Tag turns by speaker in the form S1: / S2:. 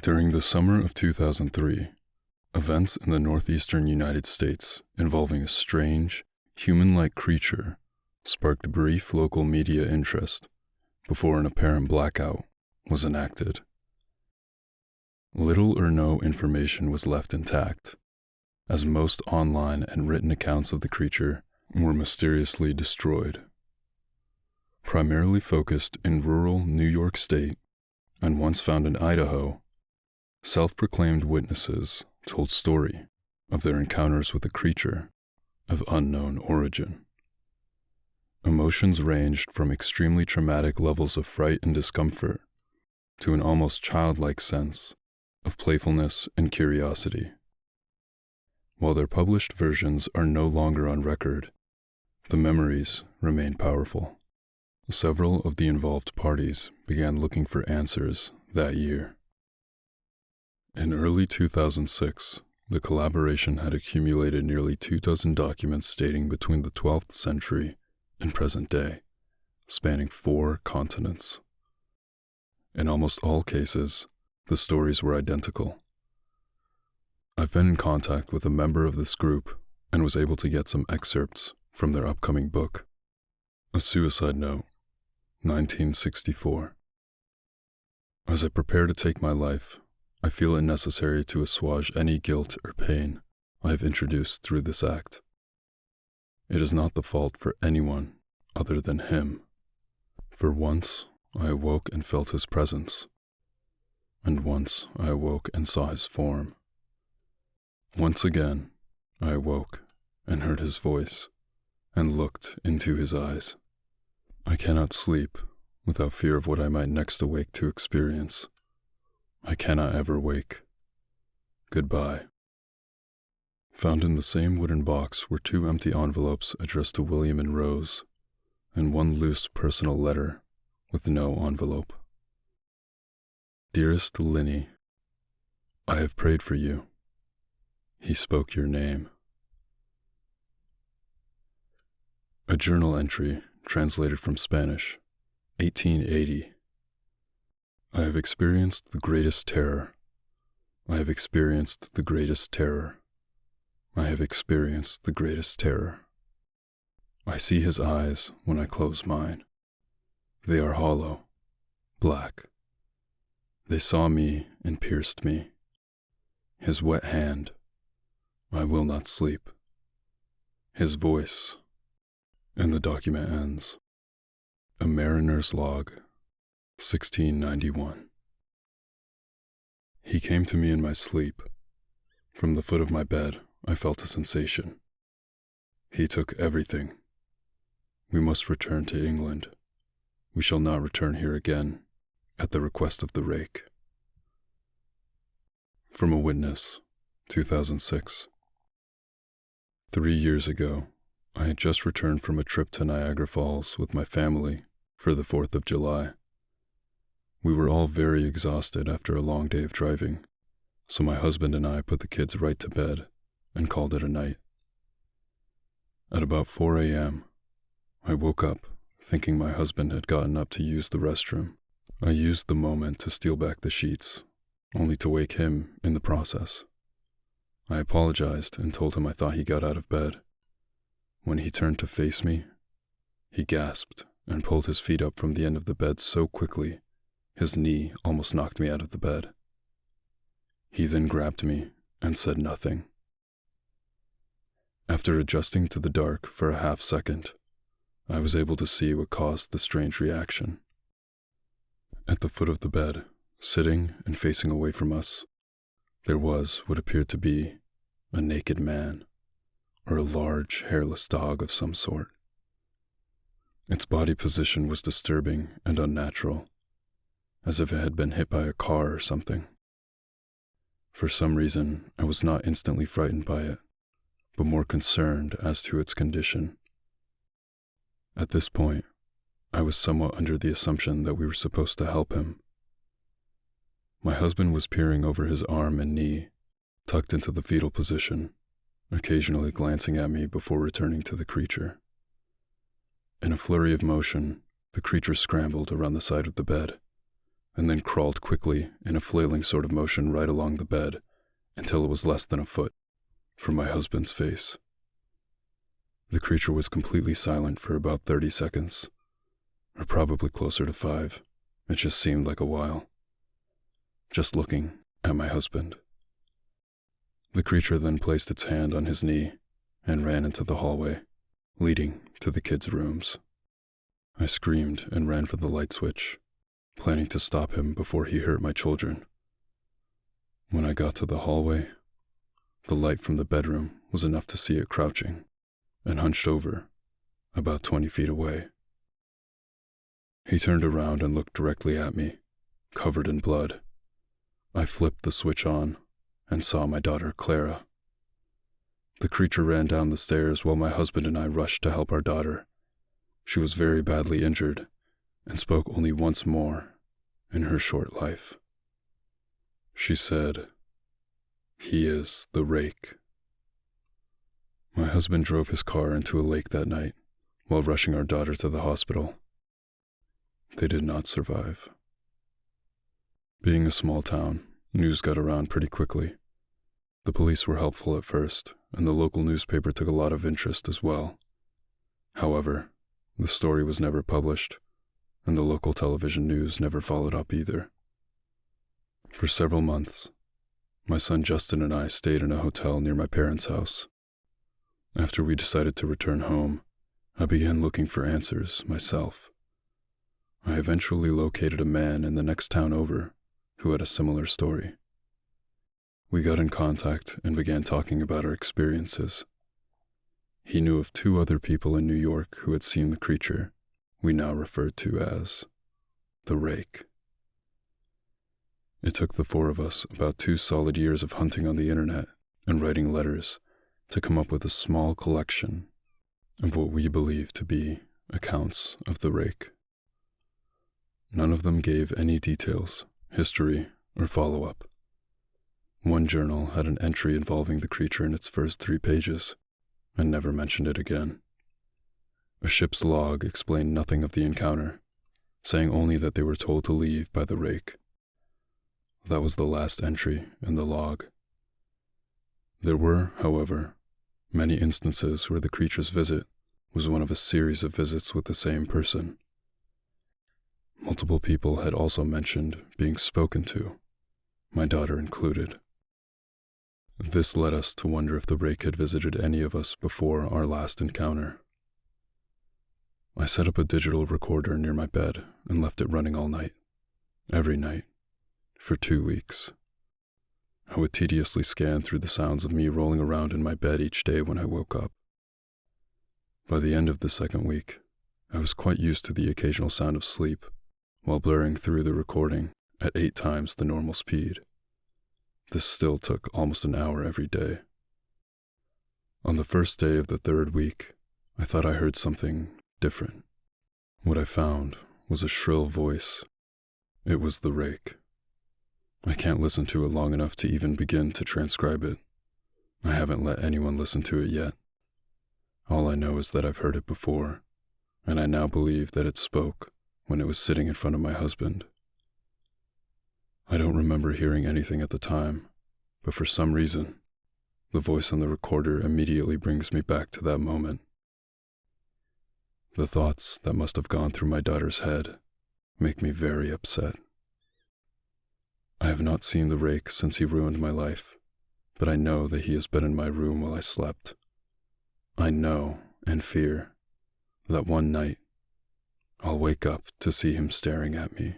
S1: During the summer of 2003, events in the northeastern United States involving a strange, human-like creature sparked brief local media interest before an apparent blackout was enacted. Little or no information was left intact, as most online and written accounts of the creature were mysteriously destroyed. Primarily focused in rural New York State and once found in Idaho, self-proclaimed witnesses told story of their encounters with a creature of unknown origin. Emotions ranged from extremely traumatic levels of fright and discomfort to an almost childlike sense of playfulness and curiosity. While their published versions are no longer on record, the memories remain powerful. Several of the involved parties began looking for answers that year. In early 2006, the collaboration had accumulated nearly 24 documents dating between the 12th century and present day, spanning 4 continents. In almost all cases, the stories were identical. I've been in contact with a member of this group and was able to get some excerpts from their upcoming book, A Suicide Note, 1964. As I prepare to take my life, I feel it necessary to assuage any guilt or pain I have introduced through this act. It is not the fault for anyone other than him. For once, I awoke and felt his presence, and once I awoke and saw his form. Once again, I awoke and heard his voice and looked into his eyes. I cannot sleep without fear of what I might next awake to experience. I cannot ever wake. Goodbye. Found in the same wooden box were 2 empty envelopes addressed to William and Rose, and 1 loose personal letter with no envelope. Dearest Linny, I have prayed for you. He spoke your name. A journal entry translated from Spanish, 1880. I have experienced the greatest terror. I have experienced the greatest terror. I have experienced the greatest terror. I see his eyes when I close mine. They are hollow, black. They saw me and pierced me. His wet hand. I will not sleep. His voice. And the document ends. A Mariner's Log, 1691. He came to me in my sleep. From the foot of my bed, I felt a sensation. He took everything. We must return to England. We shall not return here again, at the request of the Rake. From a witness, 2006. 3 years ago, I had just returned from a trip to Niagara Falls with my family for the 4th of July. We were all very exhausted after a long day of driving, so my husband and I put the kids right to bed and called it a night. At about 4 a.m., I woke up thinking my husband had gotten up to use the restroom. I used the moment to steal back the sheets, only to wake him in the process. I apologized and told him I thought he got out of bed. When he turned to face me, he gasped and pulled his feet up from the end of the bed so quickly, his knee almost knocked me out of the bed. He then grabbed me and said nothing. After adjusting to the dark for a half second, I was able to see what caused the strange reaction. At the foot of the bed, sitting and facing away from us, there was what appeared to be a naked man, or a large, hairless dog of some sort. Its body position was disturbing and unnatural, as if it had been hit by a car or something. For some reason, I was not instantly frightened by it, but more concerned as to its condition. At this point, I was somewhat under the assumption that we were supposed to help him. My husband was peering over his arm and knee, tucked into the fetal position, occasionally glancing at me before returning to the creature. In a flurry of motion, the creature scrambled around the side of the bed, and then crawled quickly in a flailing sort of motion right along the bed until it was less than a foot from my husband's face. The creature was completely silent for about 30 seconds, or probably closer to 5. It just seemed like a while, just looking at my husband. The creature then placed its hand on his knee and ran into the hallway, leading to the kids' rooms. I screamed and ran for the light switch, planning to stop him before he hurt my children. When I got to the hallway, the light from the bedroom was enough to see it crouching and hunched over, about 20 feet away. He turned around and looked directly at me, covered in blood. I flipped the switch on and saw my daughter, Clara. The creature ran down the stairs while my husband and I rushed to help our daughter. She was very badly injured and spoke only once more in her short life. She said, "He is the Rake." My husband drove his car into a lake that night while rushing our daughter to the hospital. They did not survive. Being a small town, news got around pretty quickly. The police were helpful at first, and the local newspaper took a lot of interest as well. However, the story was never published, and the local television news never followed up either. For several months, my son Justin and I stayed in a hotel near my parents' house. After we decided to return home, I began looking for answers myself. I eventually located a man in the next town over who had a similar story. We got in contact and began talking about our experiences. He knew of 2 other people in New York who had seen the creature we now referred to as the Rake. It took the 4 of us about 2 solid years of hunting on the internet and writing letters to come up with a small collection of what we believe to be accounts of the Rake. None of them gave any details, history, or follow-up. One journal had an entry involving the creature in its first 3 pages and never mentioned it again. A ship's log explained nothing of the encounter, saying only that they were told to leave by the Rake. That was the last entry in the log. There were, however, many instances where the creature's visit was one of a series of visits with the same person. Multiple people had also mentioned being spoken to, my daughter included. This led us to wonder if the Rake had visited any of us before our last encounter. I set up a digital recorder near my bed and left it running all night, every night, for 2 weeks. I would tediously scan through the sounds of me rolling around in my bed each day when I woke up. By the end of the 2nd week, I was quite used to the occasional sound of sleep while blurring through the recording at 8 times the normal speed. This still took almost an hour every day. On the first day of the 3rd week, I thought I heard something different. What I found was a shrill voice. It was the Rake. I can't listen to it long enough to even begin to transcribe it. I haven't let anyone listen to it yet. All I know is that I've heard it before, and I now believe that it spoke when it was sitting in front of my husband. I don't remember hearing anything at the time, but for some reason, the voice on the recorder immediately brings me back to that moment. The thoughts that must have gone through my daughter's head make me very upset. I have not seen the Rake since he ruined my life, but I know that he has been in my room while I slept. I know and fear that one night I'll wake up to see him staring at me.